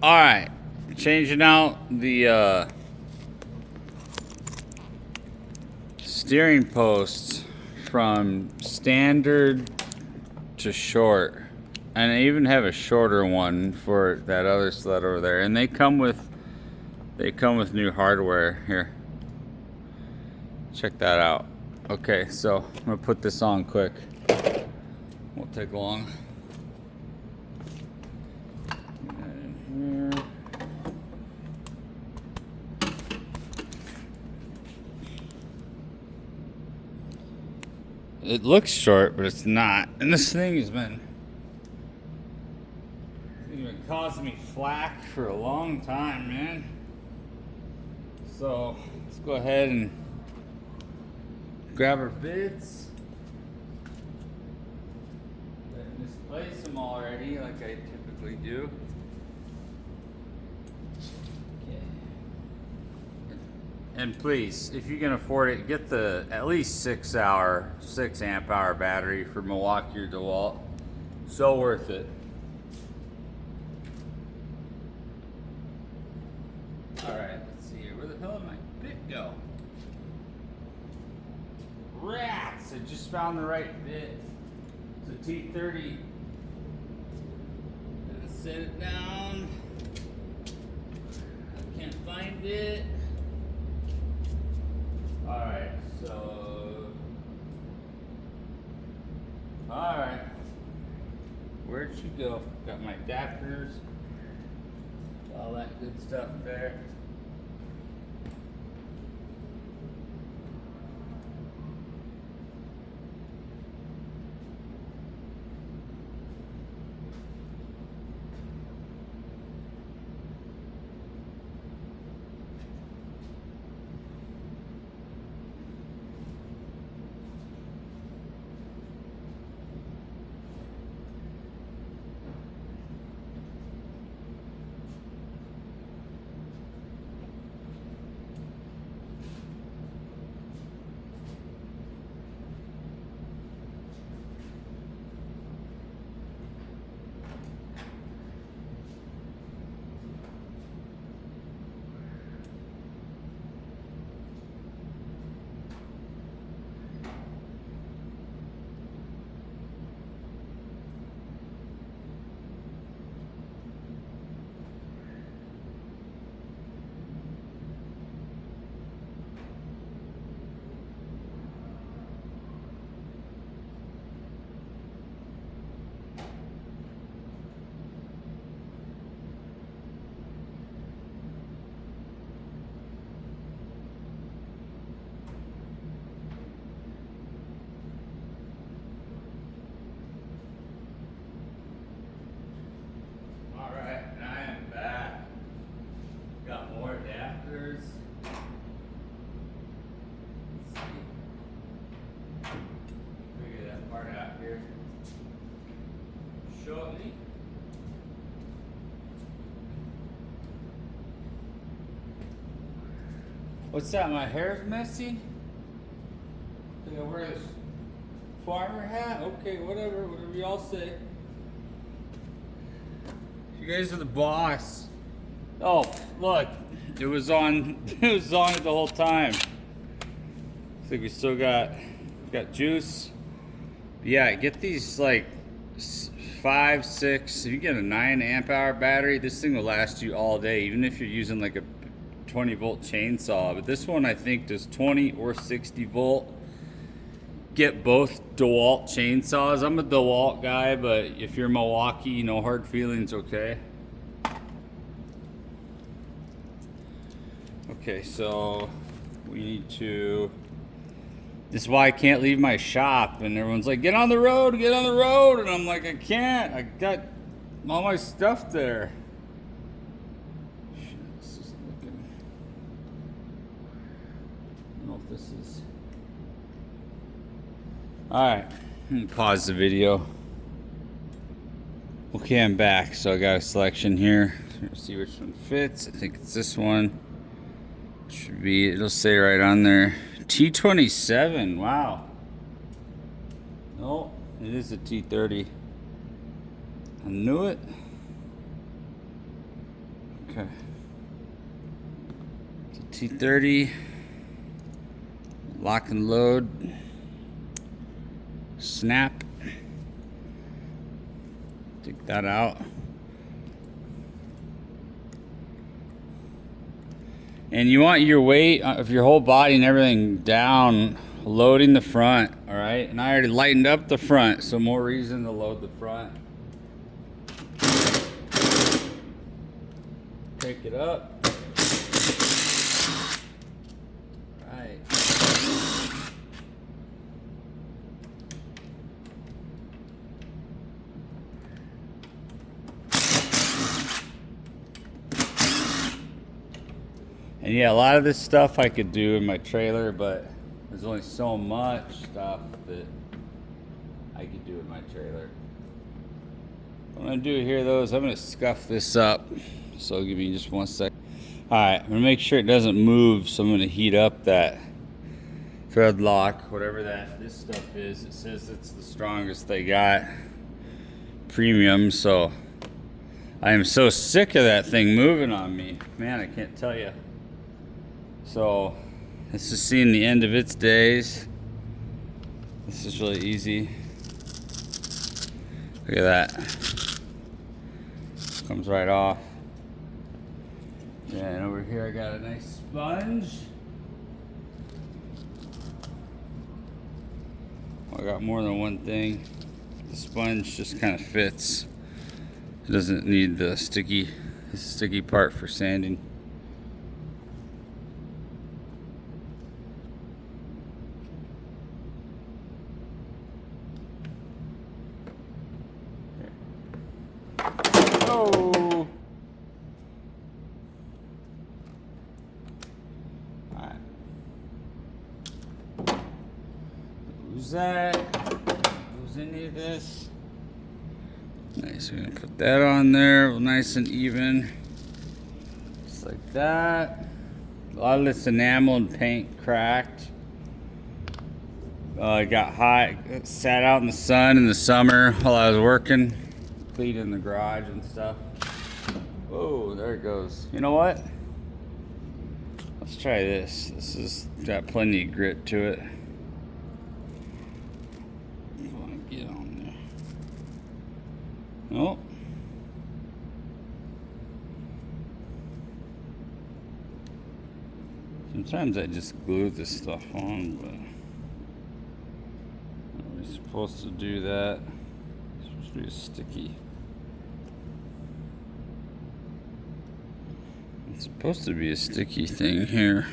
All right, changing out the steering posts from standard to short, and I even have a shorter one for that other sled over there. And they come with new hardware here. Check that out. Okay, so I'm gonna put this on quick. Won't take long. It looks short, but it's not. And this thing has been causing me flack for a long time, man. So let's go ahead and grab our bits. I misplaced them already, like I typically do. And please, if you can afford it, get the at least 6 amp hour battery for Milwaukee or DeWalt. So worth it. Alright, let's see here. Where the hell did my bit go? Rats! I just found the right bit. It's a T30. Gonna set it down. I can't find it. Alright, so. Alright. Where'd she go? Got my adapters. All that good stuff there. Shortly. What's that? My hair's messy? Did I wear this farmer hat? Okay, whatever y'all say. You guys are the boss. Oh, look, it was on. It was on it the whole time. I think we still got juice. Yeah, get these like 5, 6. If you get a 9 amp hour battery, this thing will last you all day, even if you're using like a 20 volt chainsaw. But this one I think does 20 or 60 volt. Get both DeWalt chainsaws. I'm a DeWalt guy, but if you're Milwaukee, no hard feelings, okay? Okay, so we need to. This is why I can't leave my shop, and everyone's like, get on the road, and I'm like, I can't. I got all my stuff there. Shit, this is looking. I don't know if this is. Alright, pause the video. Okay, I'm back, so I got a selection here. Let's see which one fits. I think it's this one. Should be, it'll say right on there. T27, wow. No, it is a T30. I knew it. Okay. T30. Lock and load. Snap. Take that out. And you want your weight of your whole body and everything down, loading the front, all right? And I already lightened up the front, so more reason to load the front. Pick it up. Right. And yeah, a lot of this stuff I could do in my trailer, but there's only so much stuff that I could do in my trailer. What I'm gonna do here though is I'm gonna scuff this up. So give me just 1 sec. All right, I'm gonna make sure it doesn't move. So I'm gonna heat up that thread lock, whatever this stuff is. It says it's the strongest they got, premium. So I am so sick of that thing moving on me, man. I can't tell you. So this is seeing the end of its days. This is really easy. Look at that. Comes right off. Yeah, and over here I got a nice sponge. I got more than one thing. The sponge just kind of fits. It doesn't need the sticky part for sanding. Oh! Alright. Lose that. Lose any of this. Nice, we're gonna put that on there, nice and even. Just like that. A lot of this enamel and paint cracked. It got hot, it sat out in the sun in the summer while I was working. In the garage and stuff. Oh, there it goes. You know what? Let's try this. This has got plenty of grit to it. I want to get on there. Oh. Sometimes I just glue this stuff on, but are we supposed to do that? It's supposed to be sticky. It's supposed to be a sticky thing here.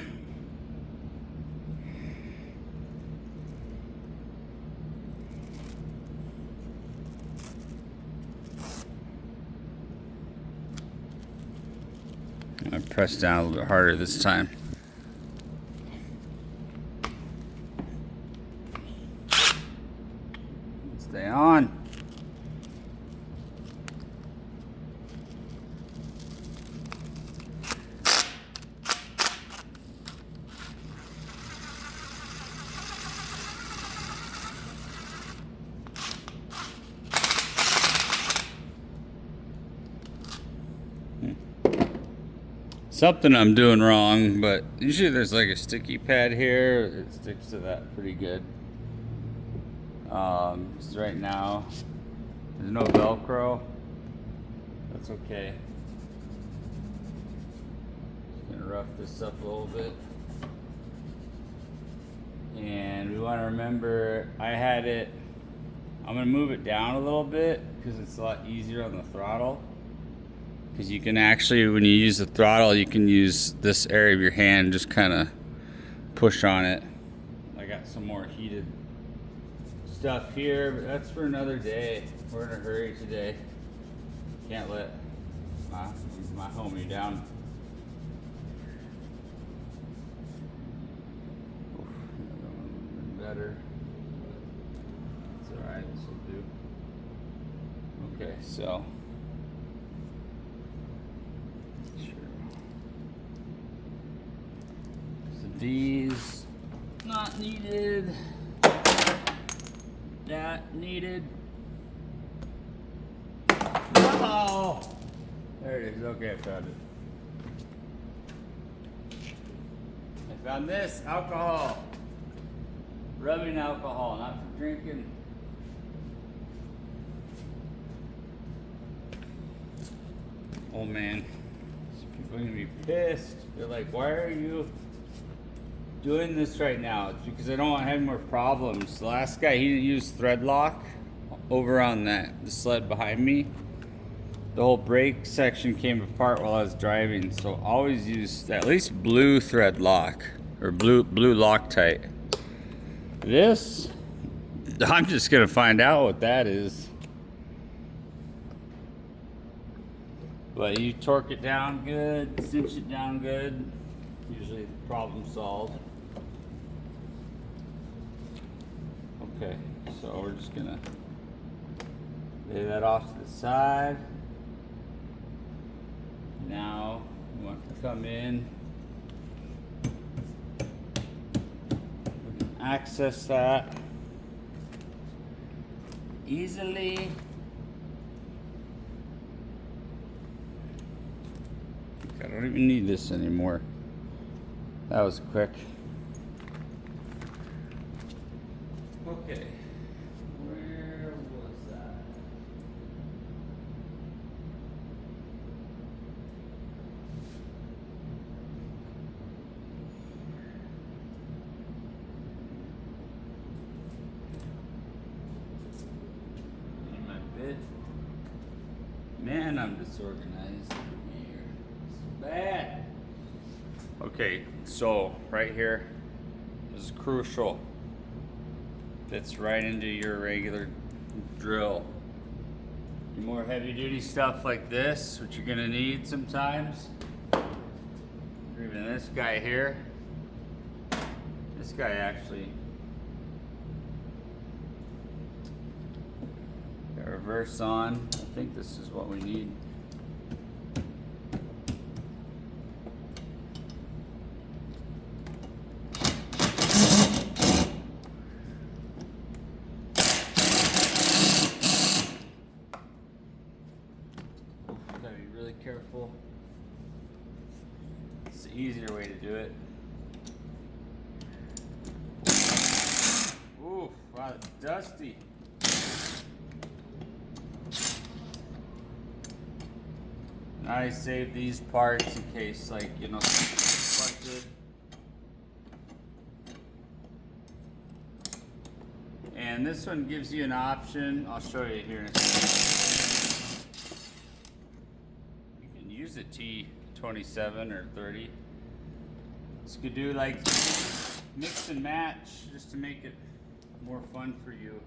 I pressed down a little bit harder this time. Stay on. Something I'm doing wrong, but usually there's like a sticky pad here. It sticks to that pretty good. Just right now, there's no Velcro. That's okay. Just gonna rough this up a little bit. And we want to remember, I had it, I'm gonna move it down a little bit because it's a lot easier on the throttle. Because you can actually, when you use the throttle, you can use this area of your hand, just kind of push on it. I got some more heated stuff here, but that's for another day. We're in a hurry today. Can't let my homie down. Oof, that one would have been better. It's alright, this will do. Okay, so. These not needed. That needed. Oh, there it is. Okay, I found it. Found this alcohol. Rubbing alcohol, not for drinking. Oh man, people are gonna be pissed. They're like, why are you doing this right now? It's because I don't want to have more problems. The last guy, he didn't use thread lock over on the sled behind me. The whole brake section came apart while I was driving, so always use at least blue thread lock or blue Loctite. This, I'm just gonna find out what that is. But you torque it down good, cinch it down good, usually the problem solved. Okay, so we're just gonna lay that off to the side. Now we want to come in, we can access that easily. I don't even need this anymore. That was quick. Okay, where was that? In my bed. Man, I'm disorganized here. It's bad. Okay, so right here is crucial. Fits right into your regular drill. Your more heavy duty stuff like this, which you're gonna need sometimes. Or even this guy here. This guy actually got reverse on. I think this is what we need. Gotta be really careful. It's the easier way to do it. Ooh, wow, it's dusty. I save these parts in case, like, you know, busted. And this one gives you an option. I'll show you here in a second. You can use a T27 or 30. This could do like mix and match just to make it more fun for you.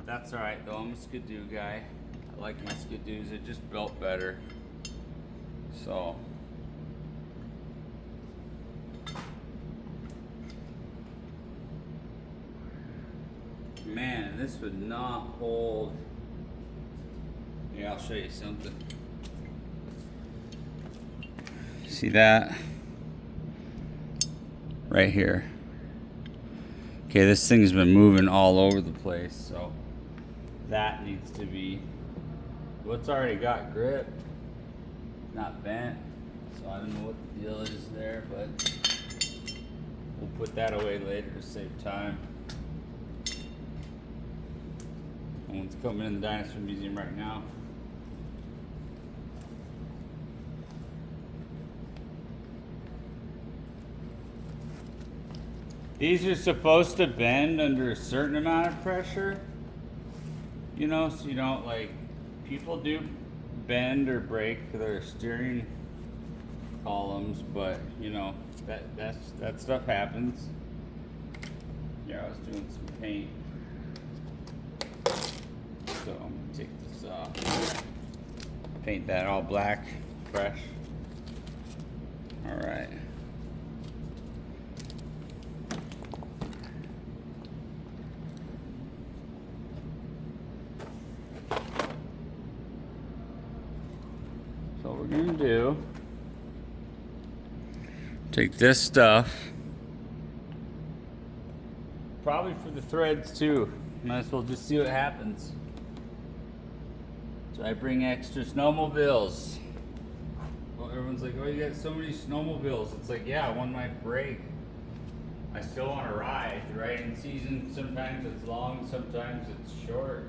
That's alright though, I'm a Skidoo guy. I like my Skidoos, it just built better. So man, this would not hold. Yeah, I'll show you something. See that? Right here. Okay, this thing's been moving all over the place, so that needs to be. What's already got grip, not bent, so I don't know what the deal is there, but we'll put that away later to save time. One's coming in the Dinosaur Museum right now. These are supposed to bend under a certain amount of pressure, you know, so you don't, like, people do bend or break their steering columns, but you know, that stuff happens. Yeah, I was doing some paint. So I'm gonna take this off. Paint that all black, fresh. Alright. So what we're gonna do, take this stuff, probably for the threads too. Might as well just see what happens. So I bring extra snowmobiles. Oh, everyone's like, oh, you got so many snowmobiles. It's like, yeah, I won my break. I still want to ride. The riding season, sometimes it's long, sometimes it's short.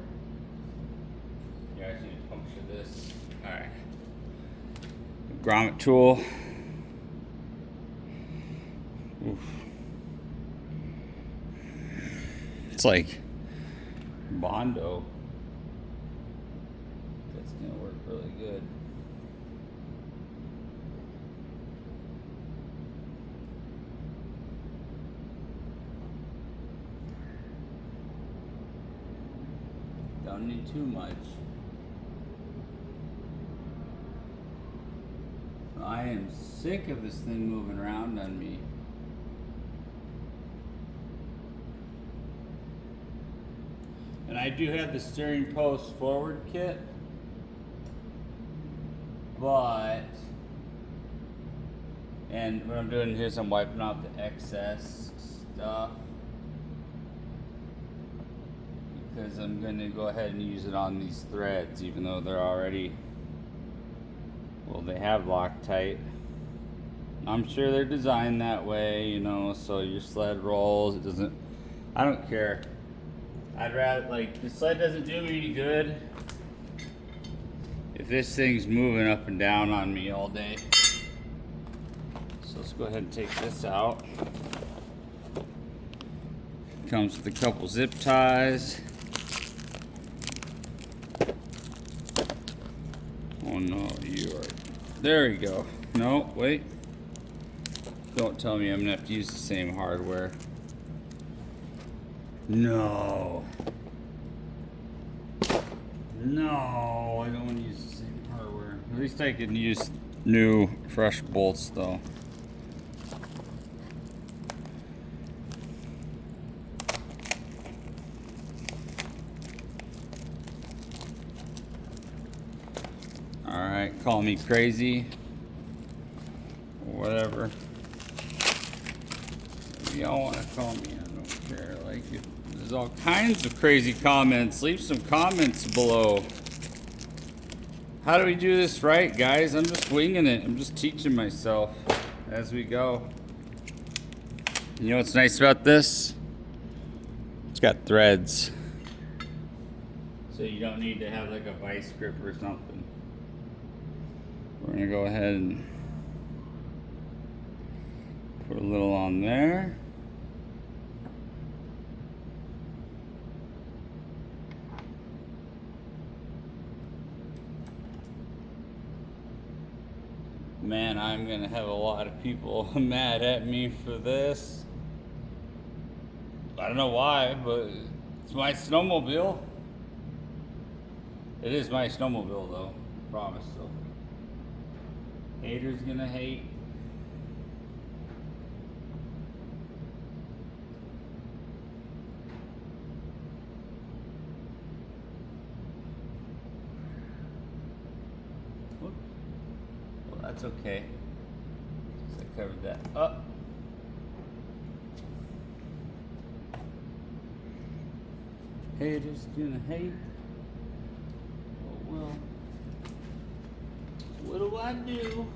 You actually need to puncture this. Alright. Grommet tool. Oof. It's like Bondo. That's gonna work really good. Don't need too much. I am sick of this thing moving around on me. And I do have the steering post forward kit, and what I'm doing here is I'm wiping out the excess stuff because I'm going to go ahead and use it on these threads, even though they're already, well, they have Loctite. I'm sure they're designed that way, you know, so your sled rolls. It doesn't, I don't care. I'd rather, like, the sled doesn't do me any good if this thing's moving up and down on me all day. So let's go ahead and take this out. Comes with a couple zip ties. Oh no, you are, there we go. No, wait. Don't tell me I'm gonna have to use the same hardware. No. No, I don't want to use the same hardware. At least I can use new, fresh bolts though. Alright, call me crazy. Or whatever. If y'all want to call me, I don't care. Like, if there's all kinds of crazy comments. Leave some comments below. How do we do this right, guys? I'm just winging it. I'm just teaching myself as we go. You know what's nice about this? It's got threads. So you don't need to have like a vice grip or something. We're gonna go ahead and put a little on there. Man, I'm gonna have a lot of people mad at me for this. I don't know why, but it's my snowmobile. It is my snowmobile though, promise so. Haters gonna hate. Whoop. Well, that's okay. So I covered that up. Haters gonna hate. Oh well. What do I do?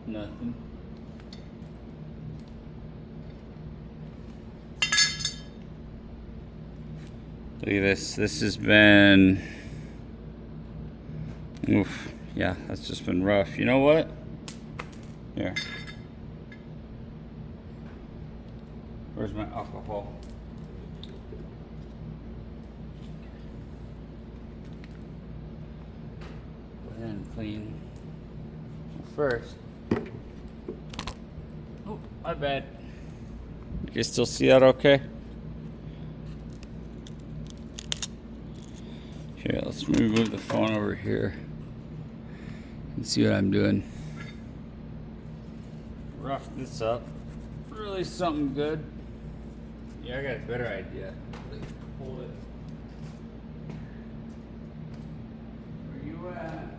Nothing. Look at this. This has been, oof, yeah, that's just been rough. You know what? Here. Where's my alcohol? Go ahead and clean first. Oh, my bad. You can still see that okay? Here, let's move the phone over here and see what I'm doing. Rough this up. Really something good. Yeah, I got a better idea. Hold it. Where you at?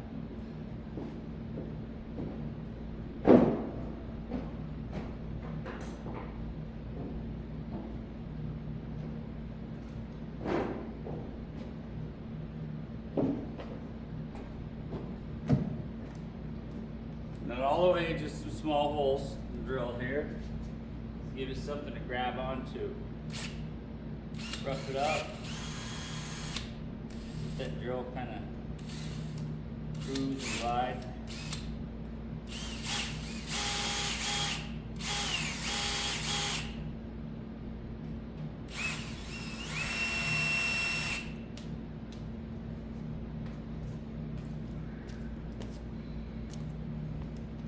Not all the way, just some small holes drilled here. Give you something to grab onto. Rough it up. Let that drill kind of cruise and glide.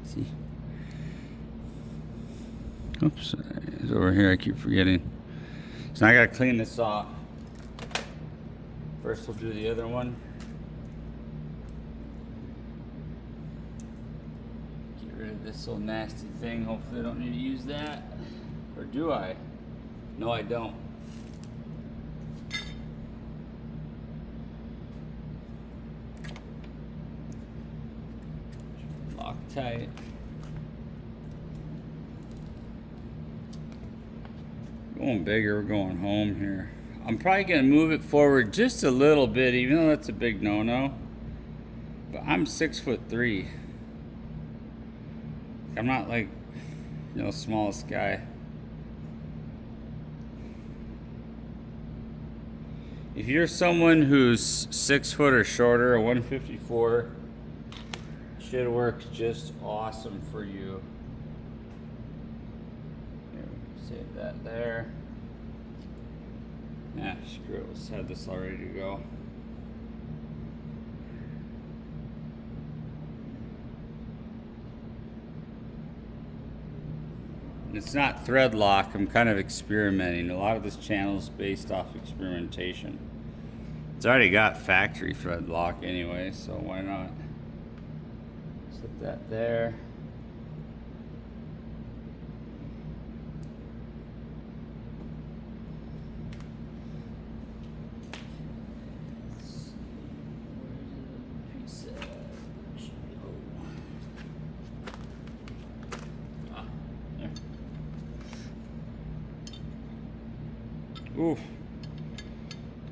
See? Oops, it's over here. I keep forgetting. So now I gotta clean this off. First, we'll do the other one. Get rid of this little nasty thing. Hopefully, I don't need to use that. Or do I? No, I don't. Loctite. Going bigger, we're going home here. I'm probably gonna move it forward just a little bit, even though that's a big no-no. But I'm 6'3". I'm not like, you know, smallest guy. If you're someone who's 6 foot or shorter, a 154 should work just awesome for you. Here, save that there. Nah, screw it. Let's have this all ready to go. It's not thread lock. I'm kind of experimenting. A lot of this channel is based off experimentation. It's already got factory thread lock anyway, so why not? Set that there. Ooh,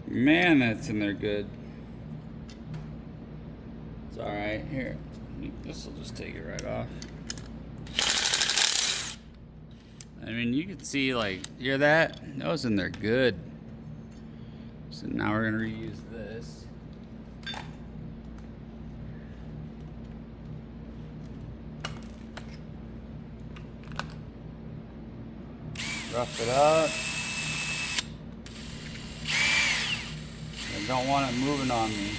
man, that's in there good. It's all right. Here, this will just take it right off. I mean, you can see, like, hear that? That was in there good. So now we're gonna reuse this. Rough it up. I don't want it moving on me.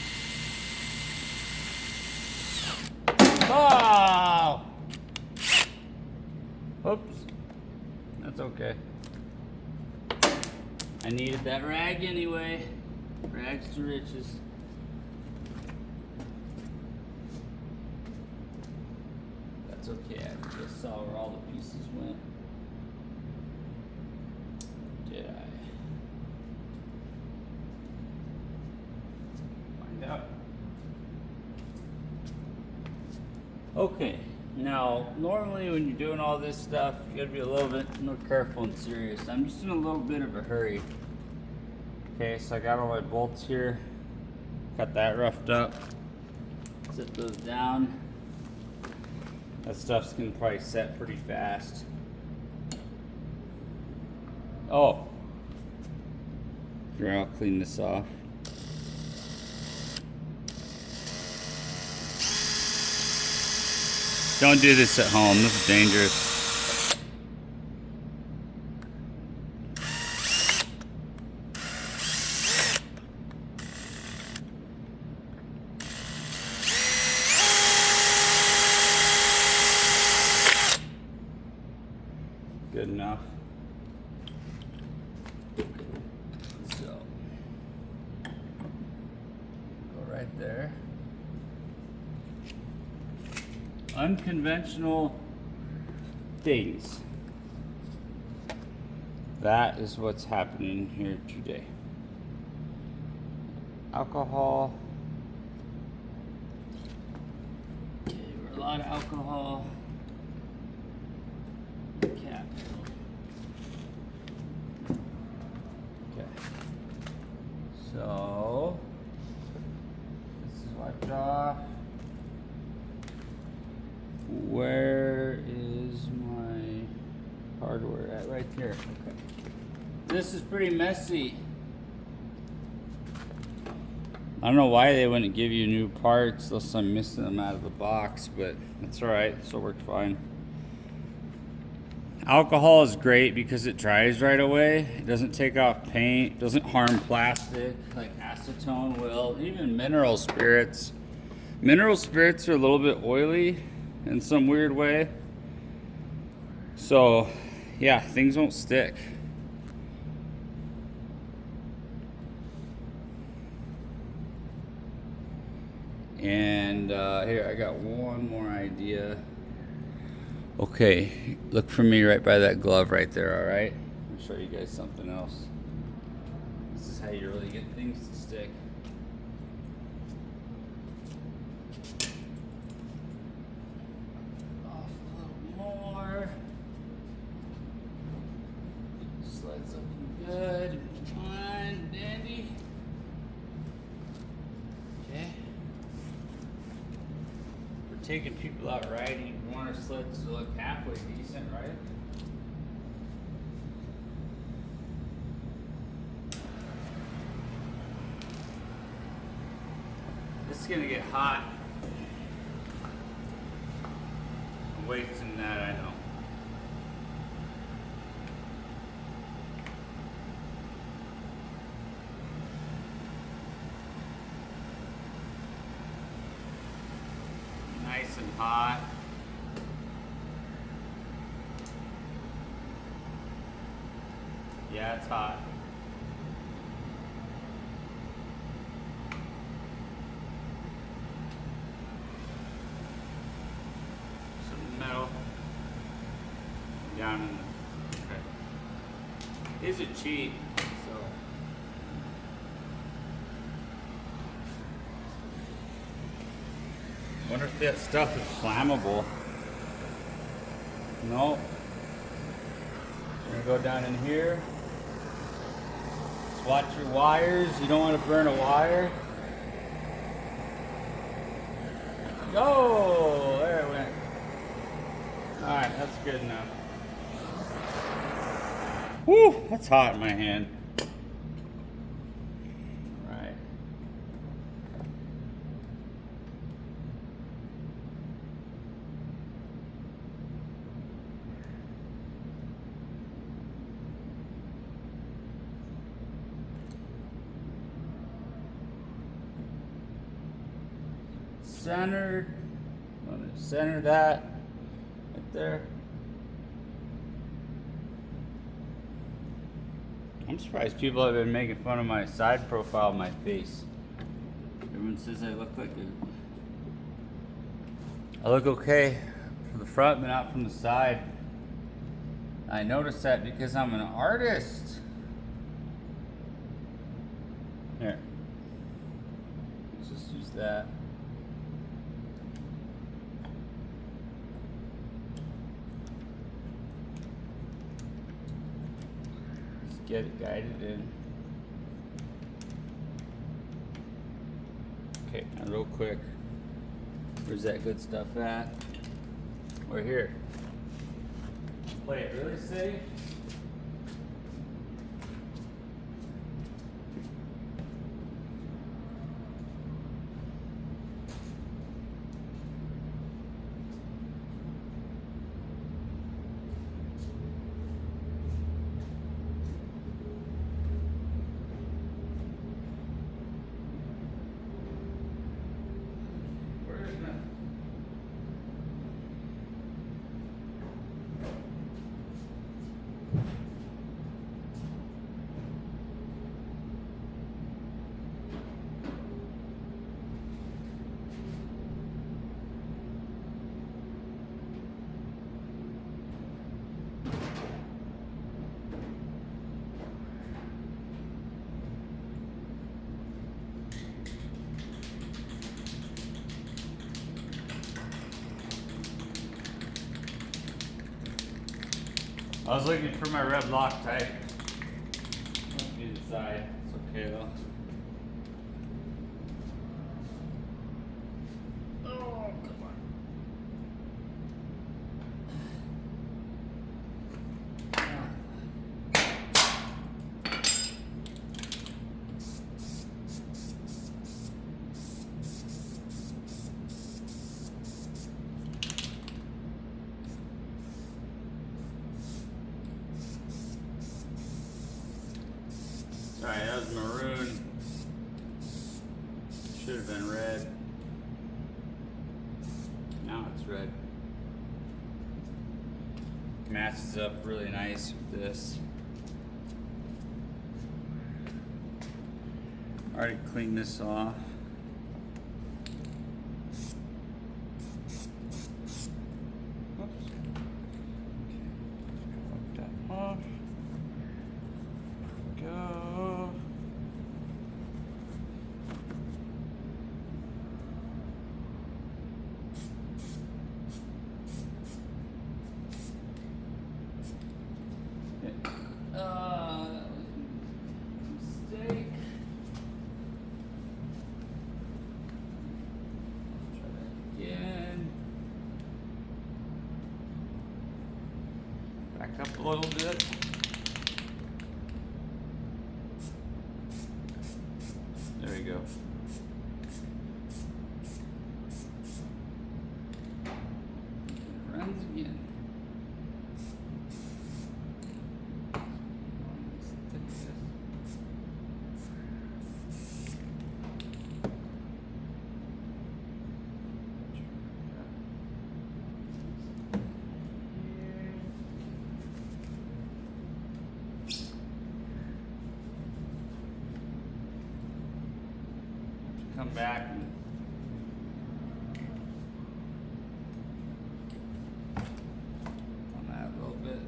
Oh! Oops. That's okay. I needed that rag anyway. Rags to riches. That's okay. I just saw where all the pieces went. Did I? Okay, now normally when you're doing all this stuff, you gotta be a little bit more careful and serious. I'm just in a little bit of a hurry. Okay, so I got all my bolts here. Got that roughed up. Set those down. That stuff's gonna probably set pretty fast. Oh, here, I'll clean this off. Don't do this at home. This is dangerous. Good enough. So, go right there. Unconventional things. That is what's happening here today. Alcohol. Okay, we're a lot of alcohol. Cap. Okay. So this is wiped off. Where right here. Okay. This is pretty messy. I don't know why they wouldn't give you new parts unless I'm missing them out of the box, but that's alright, this will work fine. Alcohol is great because it dries right away. It doesn't take off paint, doesn't harm plastic like acetone will, even mineral spirits. Mineral spirits are a little bit oily in some weird way. So, yeah, things won't stick. And here, I got one more idea. Okay, look for me right by that glove right there, all right? I'll show you guys something else. This is how you really get things to stick. Off a little more. Slides looking good. Fine, dandy. Okay. We're taking people out riding. You want our sleds to look halfway decent, right? This is gonna get hot. Weights in that, I know. Nice and hot. Yeah, it's hot. Some metal down in the, okay. These are cheap, so. Wonder if that stuff is flammable. No. We're gonna go down in here. Just watch your wires. You don't want to burn a wire. Go! There it went. Alright, that's good enough. Whew, that's hot in my hand. Alright. Centered. I'm gonna center that right there. I'm surprised people have been making fun of my side profile of my face. Everyone says I look like I look okay from the front, but not from the side. I noticed that because I'm an artist. Here. Let's just use that. Get it guided in. Okay, now real quick. Where's that good stuff at? We're here. Play it really safe. I was looking for my red Loctite. Must be inside. It's okay though. Oh, come on. Sorry, that was maroon. Should have been red. Now it's red. Matches up really nice with this. Already cleaned this off. Oops. Okay, that off. Go. That was a mistake. Try that again. Back up a little bit. There we go. It runs again. Come back and on that a little bit.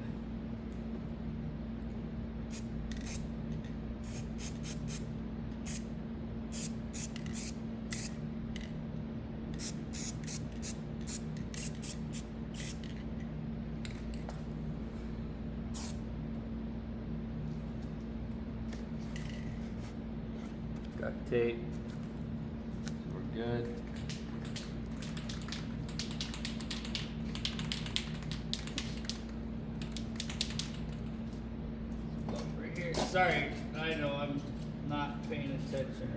Got tape. Good. Over here. Sorry, I know I'm not paying attention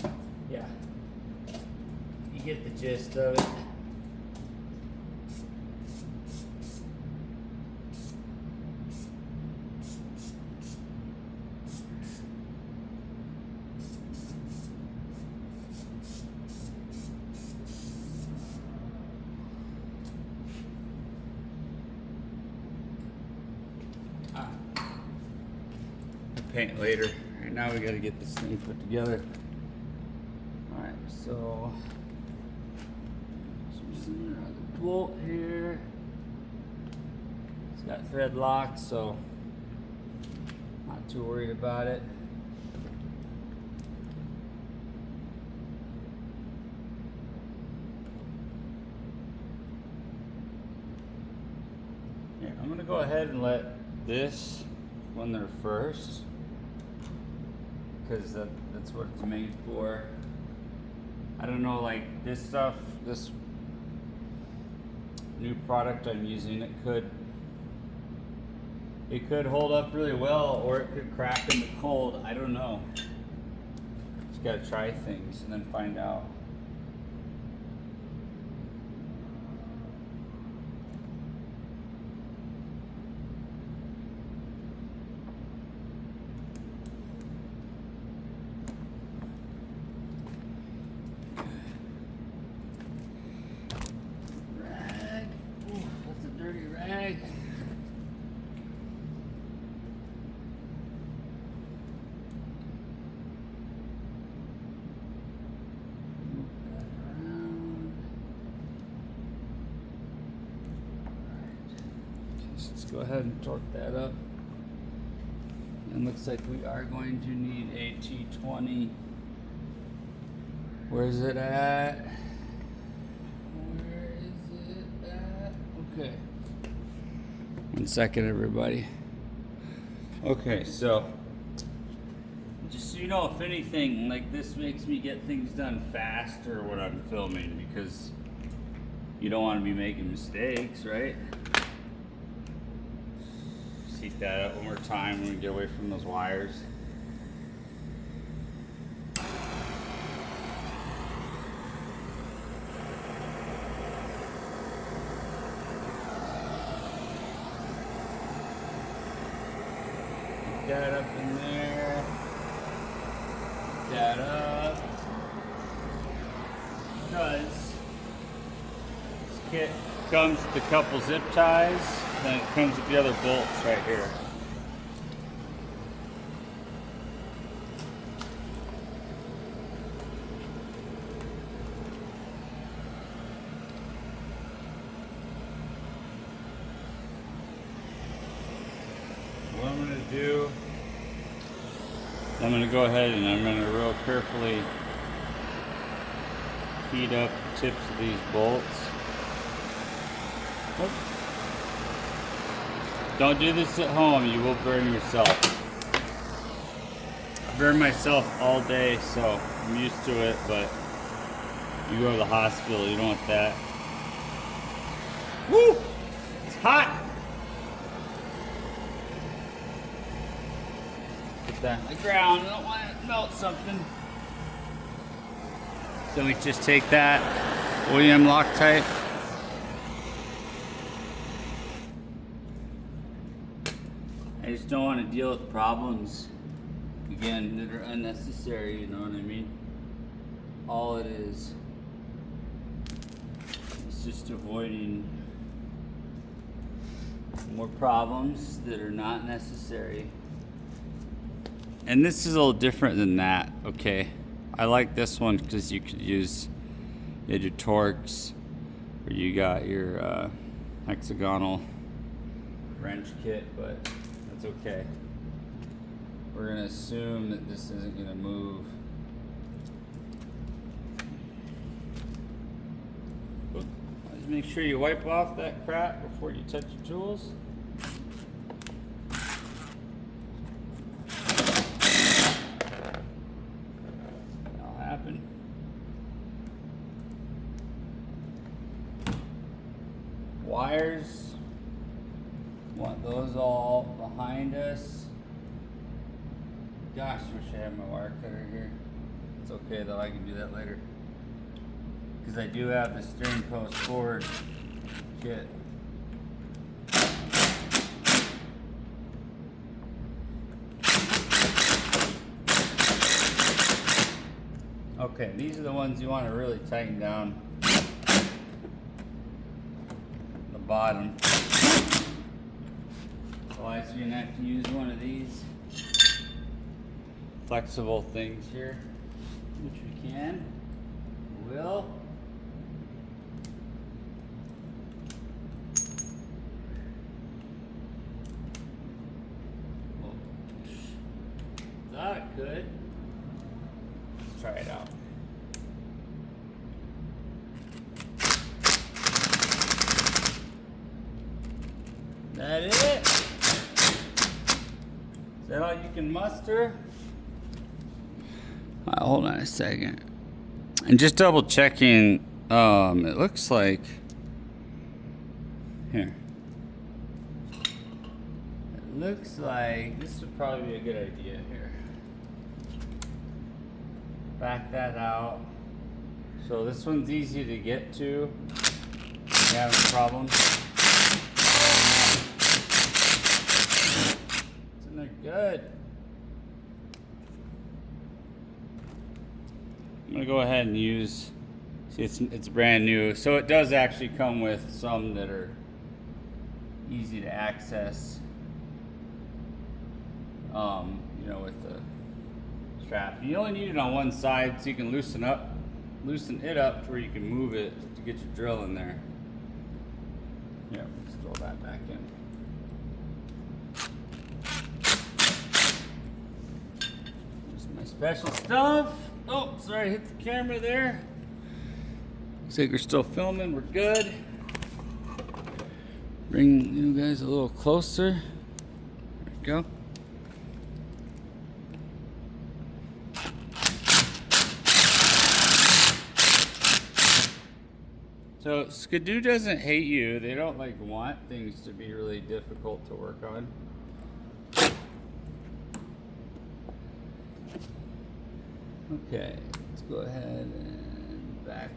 or yeah. You get the gist of it. Paint later. Right now we got to get this thing put together. All right, so the bolt here. It's got thread lock, so not too worried about it. Here, I'm gonna go ahead and let this run there first, because that's what it's made for. I don't know, like this stuff, this new product I'm using, it could hold up really well, or it could crack in the cold. I don't know. Just gotta try things and then find out. Let's go ahead and torque that up. And looks like we are going to need a T20. Where is it at? Where is it at? Okay. 1 second, everybody. Okay, so just so you know, if anything, like this makes me get things done faster when I'm filming, because you don't want to be making mistakes, right? Just heat that up one more time when we get away from those wires. Get that up in there. that up because this kit comes with a couple zip ties, then it comes with the other bolts right here. What I'm going to do, I'm going to go ahead and I'm going to real carefully heat up the tips of these bolts. Oops. Don't do this at home, you will burn yourself. I burn myself all day, so I'm used to it, but you go to the hospital, you don't want that. Woo! It's hot! That on the ground. I don't want to melt something. So we just take that OEM Loctite. I just don't want to deal with problems again that are unnecessary, you know what I mean? All it is just avoiding more problems that are not necessary. And this is a little different than that, okay? I like this one because you could use your Torx, or you got your hexagonal wrench kit, but that's okay. We're gonna assume that this isn't gonna move. Just make sure you wipe off that crap before you touch your tools. Wires, want those all behind us. Gosh, wish I had my wire cutter here. It's okay though, I can do that later. Because I do have the steering post forward kit. Okay, these are the ones you want to really tighten down. Bottom. Otherwise, you're gonna have to use one of these flexible things here, which we can. Will. Well, thought it could. Let's try it out. That it? Is that all you can muster? Hold on a second. And just double checking, it looks like, here. It looks like this would probably be a good idea here. Back that out. So this one's easy to get to. You having problems? They're good. I'm gonna go ahead and use. See, it's brand new, so it does actually come with some that are easy to access. You know, with the strap. You only need it on one side, so you can loosen it up to where you can move it to get your drill in there. Yeah, let's throw that back in. Special stuff. Oh, sorry, hit the camera there. Looks like we're still filming. We're good. Bring you guys a little closer. There we go. So Skidoo doesn't hate you. They don't like want things to be really difficult to work on. Okay, let's go ahead and back.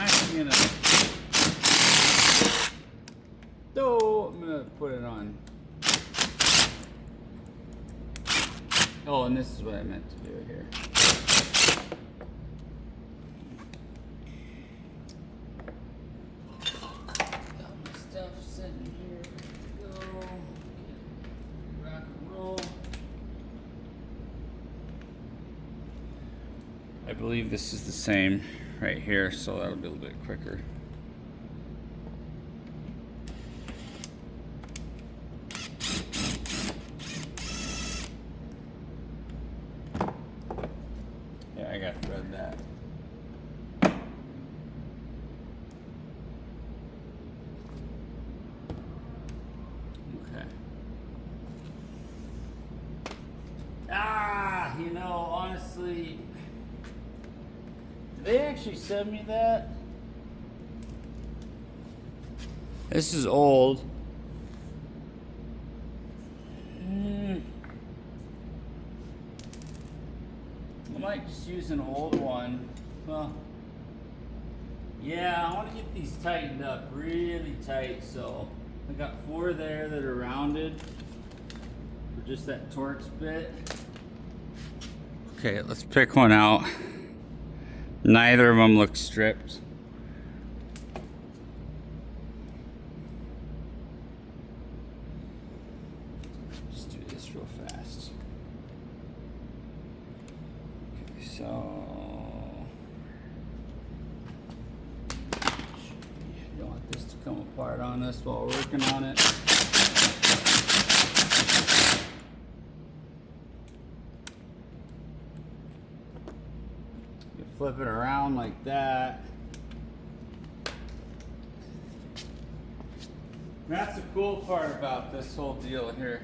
Actually, I'm gonna put it on Oh, and this is what I meant to do here. Got my stuff sitting here. Go. Rock and roll. I believe this is the same right here, so that'll be a little bit quicker. Yeah, I gotta thread that. Okay. You know, honestly, did they actually send me that? This is old. I might just use an old one. Well, yeah, I want to get these tightened up really tight. So I got 4 there that are rounded for just that Torx bit. Okay, let's pick one out. Neither of them look stripped. Just do this real fast. Okay, so you don't want this to come apart on us while we're working on it. You flip it around like that. That's the cool part about this whole deal here.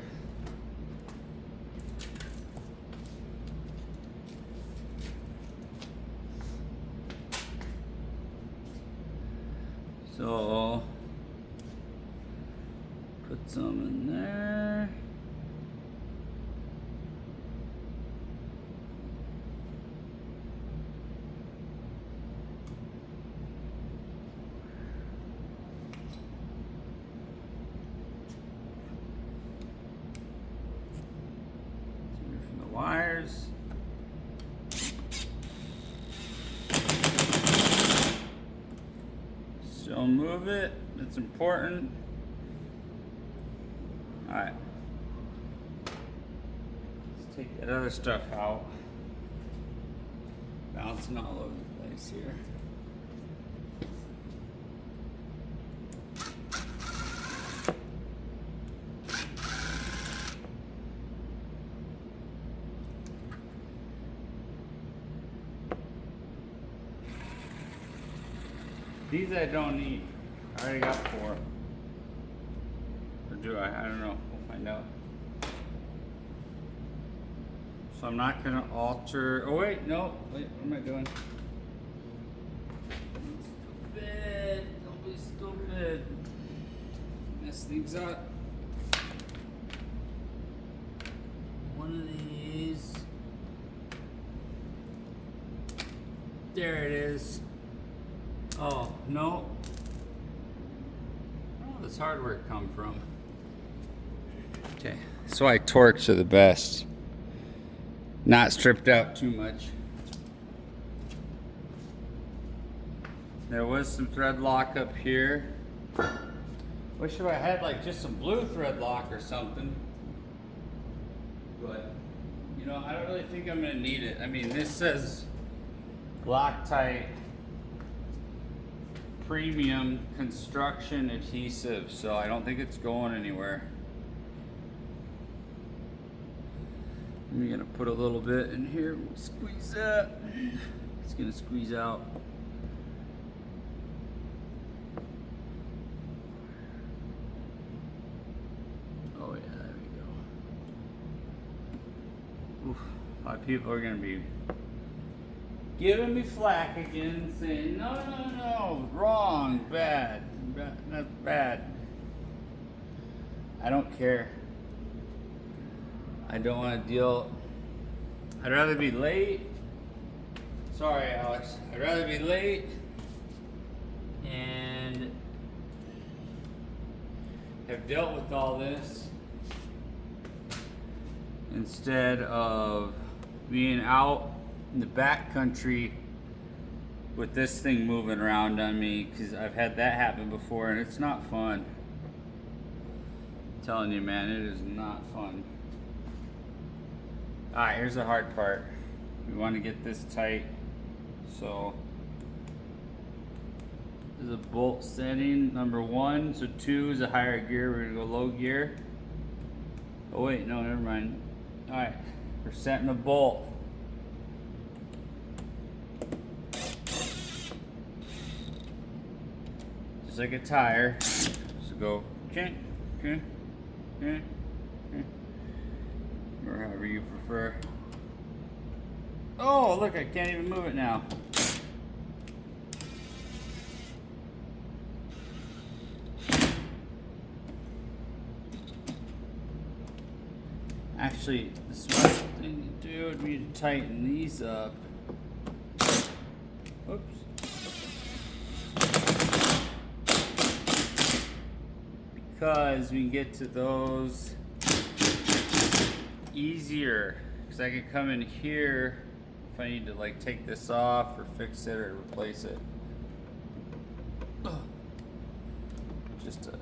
So put some in there. From the wires. Don't move it, it's important. Alright. Let's take that other stuff out. Bouncing all over the place here. These I don't need. I already got 4. Or do I? I don't know. We'll find out. So I'm not gonna alter. Oh wait, no. Wait, what am I doing? Stupid. Don't be stupid. Mess things up. One of these. There it is. Oh, no. Where did this hardware come from? Okay, that's why Torx are the best. Not stripped out too much. There was some thread lock up here. Wish I had like just some blue thread lock or something. But, you know, I don't really think I'm gonna need it. I mean, this says Loctite premium construction adhesive, so I don't think it's going anywhere. I'm gonna put a little bit in here, squeeze that. It's gonna squeeze out. Oh yeah, there we go. Oof, a lot of people are gonna be giving me flack again, saying, no, wrong, bad, that's bad. I don't care. I don't want to deal. I'd rather be late. Sorry, Alex. I'd rather be late and have dealt with all this instead of being out in the back country with this thing moving around on me, because I've had that happen before and it's not fun. I'm telling you, man, it is not fun. Alright, here's the hard part. We want to get this tight. So there's a bolt setting, number 1. So 2 is a higher gear. We're gonna go low gear. Oh wait, no, never mind. Alright, we're setting a bolt. Just like a tire. So go, okay, okay, okay, okay. Or however you prefer. Oh, look, I can't even move it now. Actually, the smart thing to do would be to tighten these up. Oops. Because we can get to those easier. Because I can come in here if I need to like take this off or fix it or replace it. Just a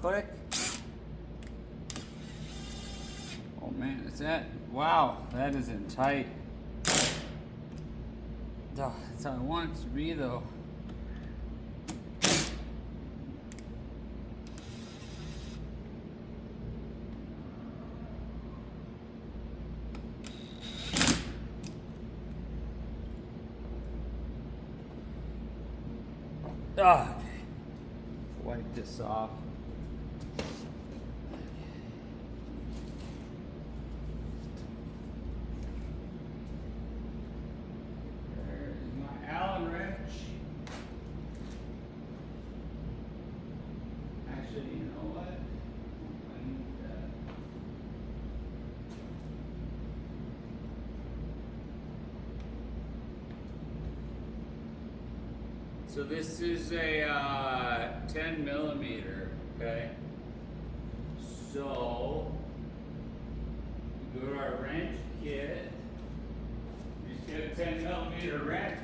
click. Oh man, is that? Wow, that isn't tight. Oh, that's how I want it to be though. Ah, okay. Wipe this off. There's my Allen wrench. Actually, you know what? I need that. So this is a 10 millimeter, okay? So, we go to our wrench kit, we just get a 10 millimeter wrench.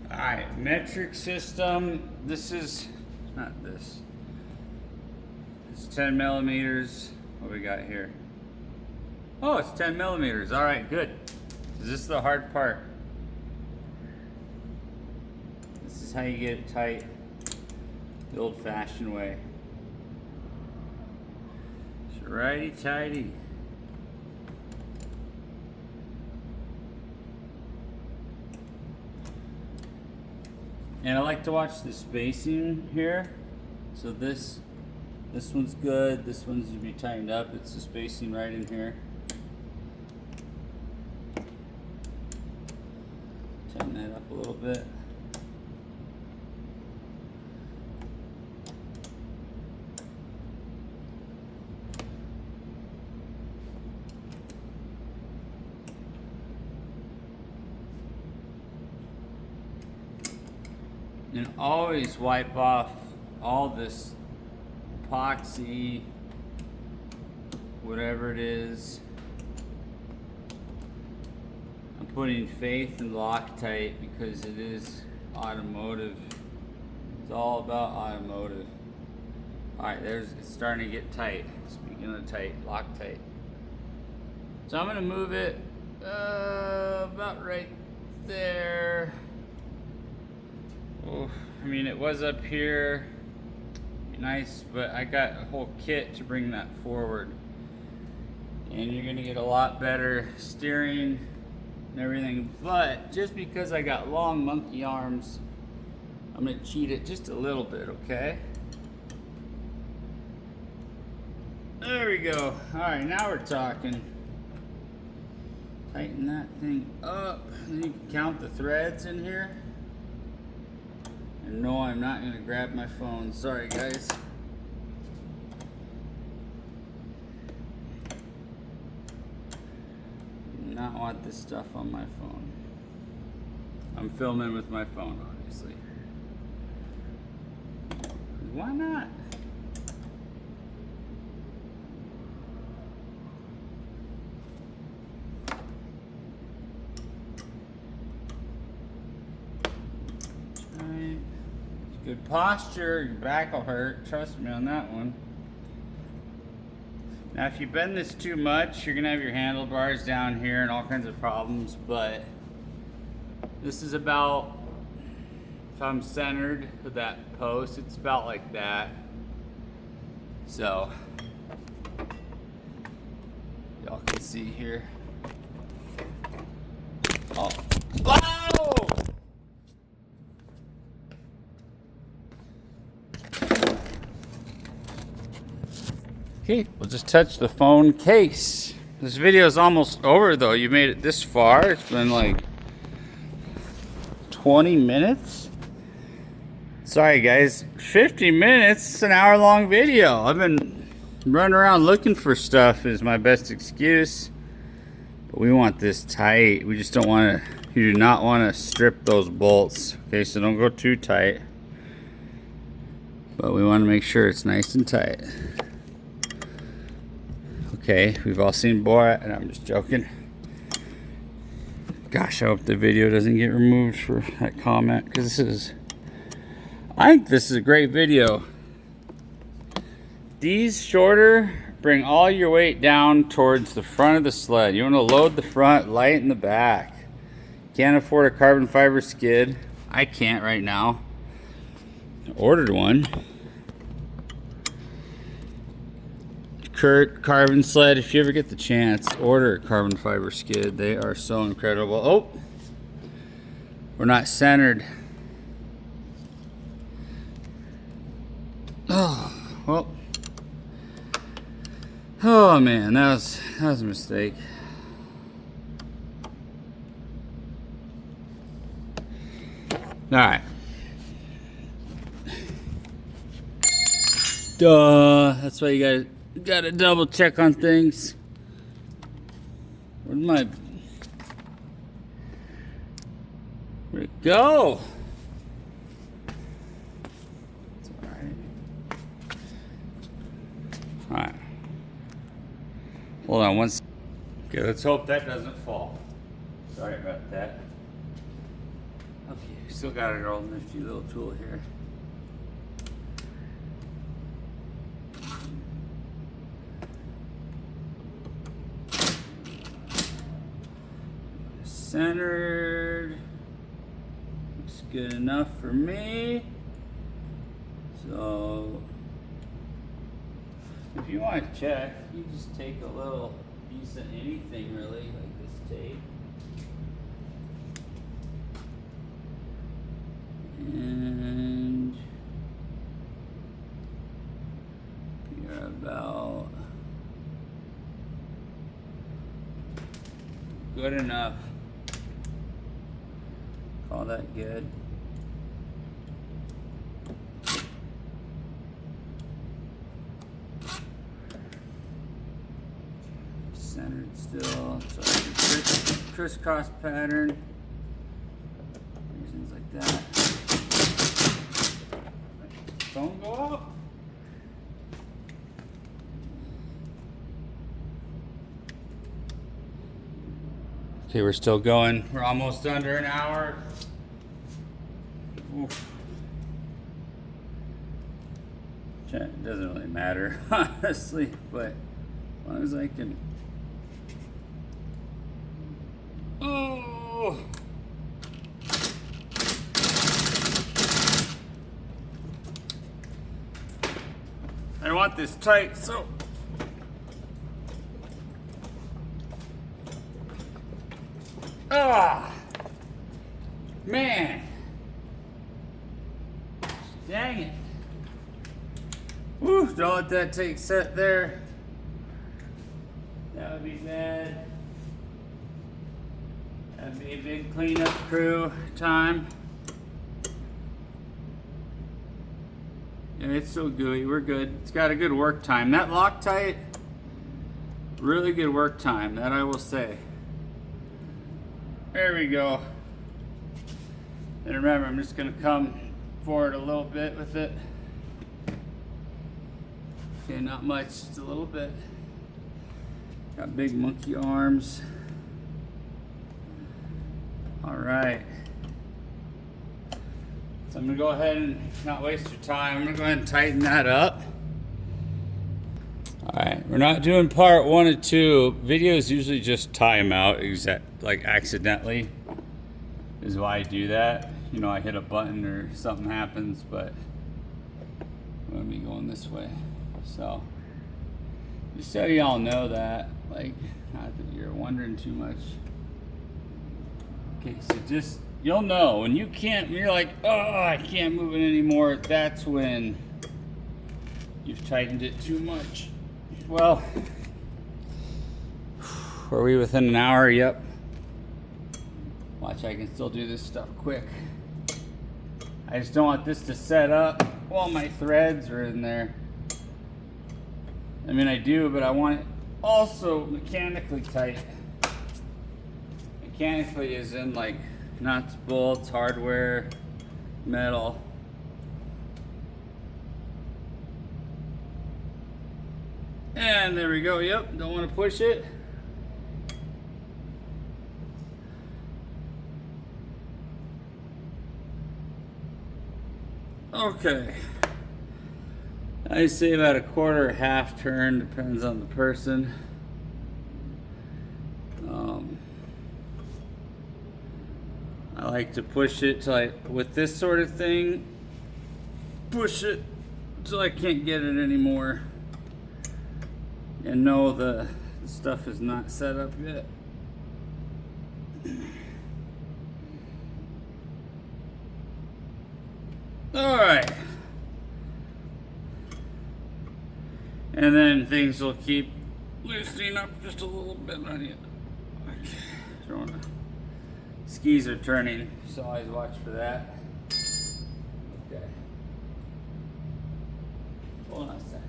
Alright, metric system. This is not this. It's 10 millimeters. What we got here? Oh, it's 10 millimeters. Alright, good. Is this the hard part? This is how you get it tight. The old fashioned way. It's righty tighty. And I like to watch the spacing here. So this one's good. This one's to be tightened up. It's the spacing right in here. Tighten that up a little bit. And always wipe off all this epoxy, whatever it is. I'm putting faith in Loctite because it is automotive. It's all about automotive. Alright, it's starting to get tight. Speaking of tight, Loctite. So I'm gonna move it about right there. Oh, I mean, it was up here. Nice, but I got a whole kit to bring that forward. And you're gonna get a lot better steering and everything. But just because I got long monkey arms, I'm gonna cheat it just a little bit, okay? There we go. All right, now we're talking. Tighten that thing up. Then you can count the threads in here. And no, I'm not gonna grab my phone. Sorry, guys. Do not want this stuff on my phone. I'm filming with my phone, obviously. Why not? Good posture, your back will hurt, trust me on that one. Now if you bend this too much, you're gonna have your handlebars down here and all kinds of problems, but this is about, if I'm centered with that post, it's about like that. So, y'all can see here. Oh, wow! Okay, we'll just touch the phone case. This video is almost over though. You made it this far. It's been like 20 minutes. Sorry guys, 50 minutes, it's an hour-long video. I've been running around looking for stuff is my best excuse. But we want this tight. We just don't want to, you do not want to strip those bolts. Okay, so don't go too tight. But we want to make sure it's nice and tight. Okay, we've all seen Borat, and I'm just joking. Gosh, I hope the video doesn't get removed for that comment, because I think this is a great video. These shorter bring all your weight down towards the front of the sled. You want to load the front, lighten the back. Can't afford a carbon fiber skid. I can't right now. I ordered one. Kurt Carbon Sled, if you ever get the chance, order a carbon fiber skid. They are so incredible. Oh, we're not centered. Oh, well. Oh man, that was a mistake. All right. Duh. That's why you gotta double check on things. Where'd it go? It's all right. Hold on one second. Okay, let's hope that doesn't fall. Sorry about that. Okay, still got our old nifty little tool here. Centered. Looks good enough for me. So if you want to check, you just take a little piece of anything really, like this tape. And you're about good enough. Call that good. Centered still. So crisscross pattern. Reasons like that. Phone go out. Okay, we're still going. We're almost under an hour. Oof. It doesn't really matter, honestly, but as long as I can. Oh! I want this tight, so. Ah, man. Dang it. Woo, don't let that take set there. That would be bad. That'd be a big cleanup crew time. Yeah, it's so gooey, we're good. It's got a good work time. That Loctite, really good work time, that I will say. There we go. And remember, I'm just gonna come forward a little bit with it. Okay, not much, just a little bit. Got big monkey arms. All right. So I'm gonna go ahead and not waste your time. I'm gonna go ahead and tighten that up. All right, we're not doing part 1 and 2. Videos usually just time out like accidentally is why I do that. You know, I hit a button or something happens, but I'm gonna be going this way. So just so y'all know that, like, not that you're wondering too much. Okay, so just, you'll know when you can't, when you're like, oh, I can't move it anymore, that's when you've tightened it too much. Well, are we within an hour? Yep. Watch, I can still do this stuff quick. I just don't want this to set up while my threads are in there. I mean, I do, but I want it also mechanically tight. Mechanically is in like nuts, bolts, hardware, metal. And there we go. Yep, don't want to push it. Okay. I say about a quarter or half turn, depends on the person. I like to push it till with this sort of thing, push it till I can't get it anymore. And know the stuff is not set up yet. All right. And then things will keep loosening up just a little bit on you. Okay. Skis are turning, so always watch for that. Okay. Hold on a second.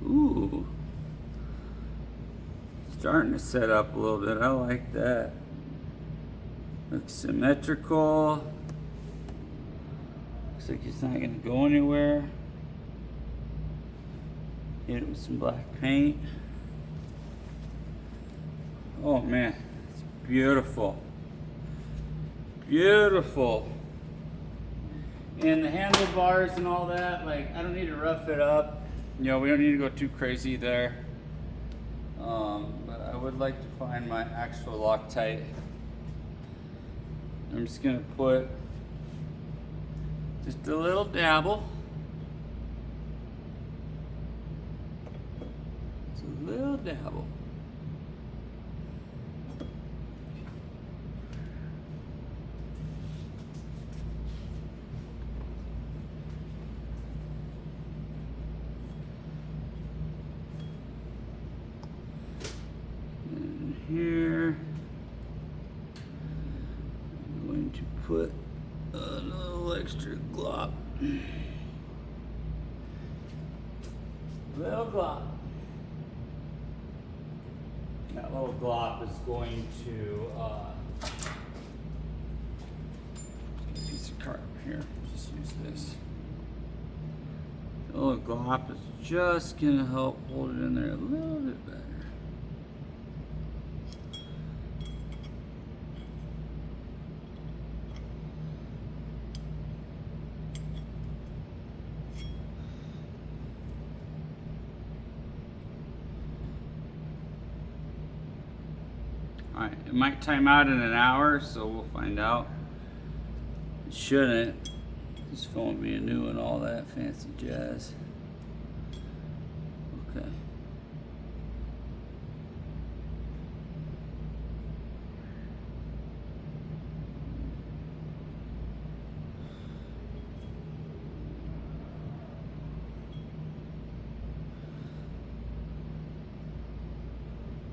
Ooh. Starting to set up a little bit. I like that. Looks symmetrical. Looks like it's not going to go anywhere. Hit it with some black paint. Oh man, it's beautiful. Beautiful. And the handlebars and all that, like, I don't need to rough it up. You know, we don't need to go too crazy there. But I would like to find my actual Loctite. I'm just gonna put just a little dabble. Just a little dabble. And here. To put a little extra glop. Little glop. That little glop is going to get a piece of card here. Just use this. The little glop is just gonna help hold it in there a little bit better. Alright, it might time out in an hour, so we'll find out. It shouldn't. This phone being new and all that fancy jazz. Okay.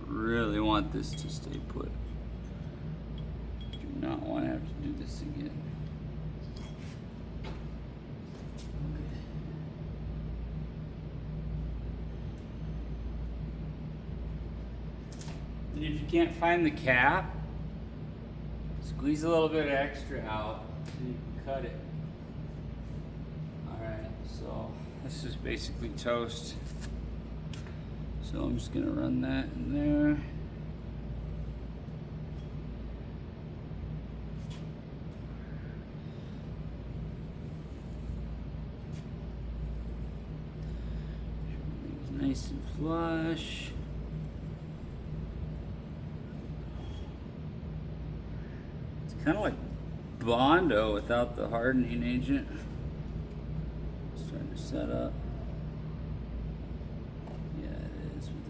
Really want this to stay put. Do not want to have to do this again. Okay. And if you can't find the cap, squeeze a little bit extra out and you can cut it. Alright, so this is basically toast. So I'm just gonna run that in there. Nice and flush. It's kind of like Bondo without the hardening agent. Starting to set up.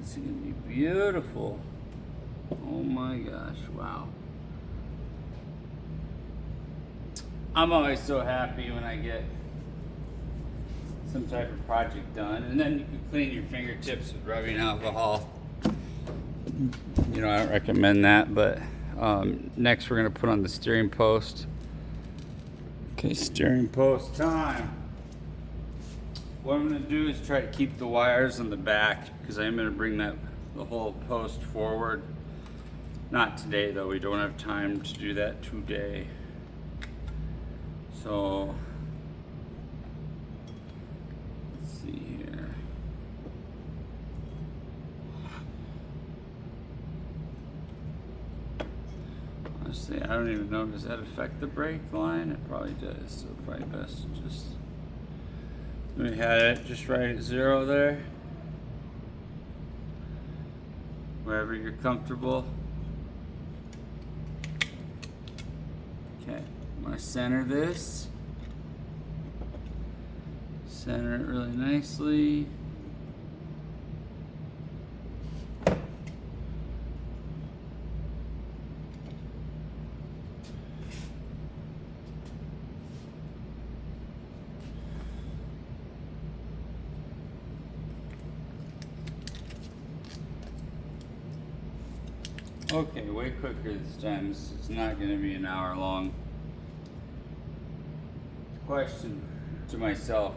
This is gonna be beautiful. Oh my gosh, wow. I'm always so happy when I get some type of project done, and then you can clean your fingertips with rubbing alcohol. You know, I don't recommend that, but next we're gonna put on the steering post. Okay, steering post time. What I'm going to do is try to keep the wires on the back because I am going to bring the whole post forward. Not today though, we don't have time to do that today. So, let's see here. Honestly, I don't even know, does that affect the brake line? It probably does, so probably best to just... We had it just right at 0 there. Wherever you're comfortable. Okay, I'm gonna center this. Center it really nicely. Okay, way quicker this time. It's not going to be an hour long. Question to myself.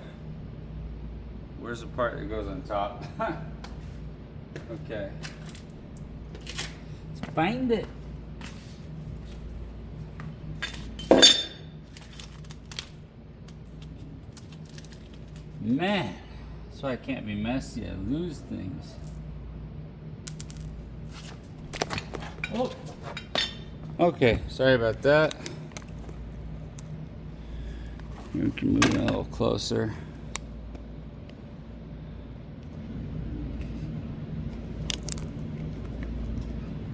Where's the part that goes on top? Okay. Let's find it. Man, that's why I can't be messy. I lose things. Oh. Okay, sorry about that. We can move it a little closer.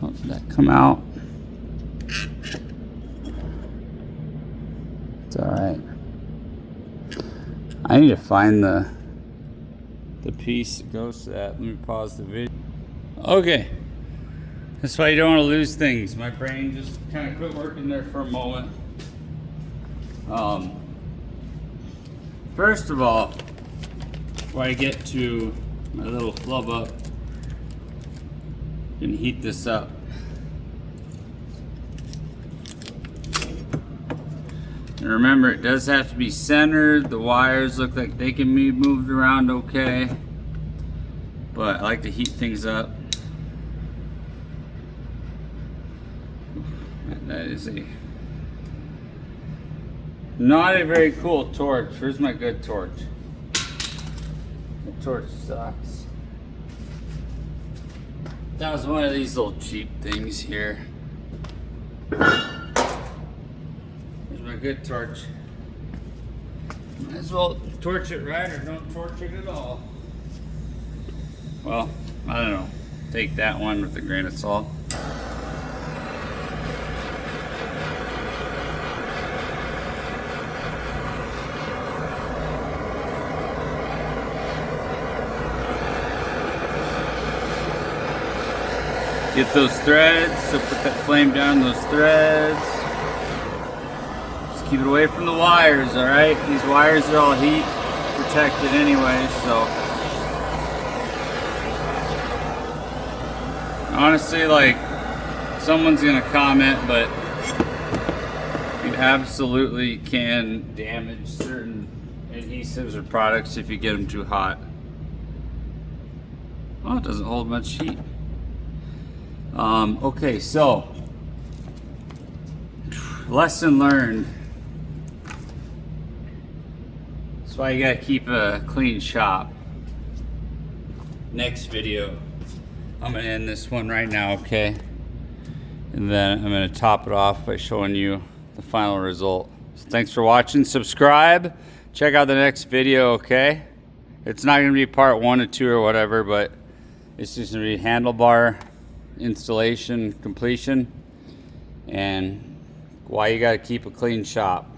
Oh, did that come out? It's alright. I need to find the piece that goes to that. Let me pause the video. Okay. That's why you don't want to lose things. My brain just kind of quit working there for a moment. First of all, before I get to my little flub up, I'm gonna heat this up. And remember, it does have to be centered. The wires look like they can be moved around okay. But I like to heat things up. That is not a very cool torch. Where's my good torch? The torch sucks. That was one of these little cheap things here. Here's my good torch. Might as well torch it right or don't torch it at all. Well, I don't know. Take that one with a grain of salt. Get those threads, so put that flame down those threads. Just keep it away from the wires, alright? These wires are all heat protected anyway, so. Honestly, like, someone's gonna comment, but you absolutely can damage certain adhesives or products if you get them too hot. Oh, it doesn't hold much heat. Okay, so lesson learned. That's why you gotta keep a clean shop. Next video, I'm gonna end this one right now, okay? And then I'm gonna top it off by showing you the final result. So thanks for watching. Subscribe. Check out the next video, okay? It's not gonna be part 1 or 2 or whatever, but it's just gonna be handlebar installation completion and why you gotta keep a clean shop.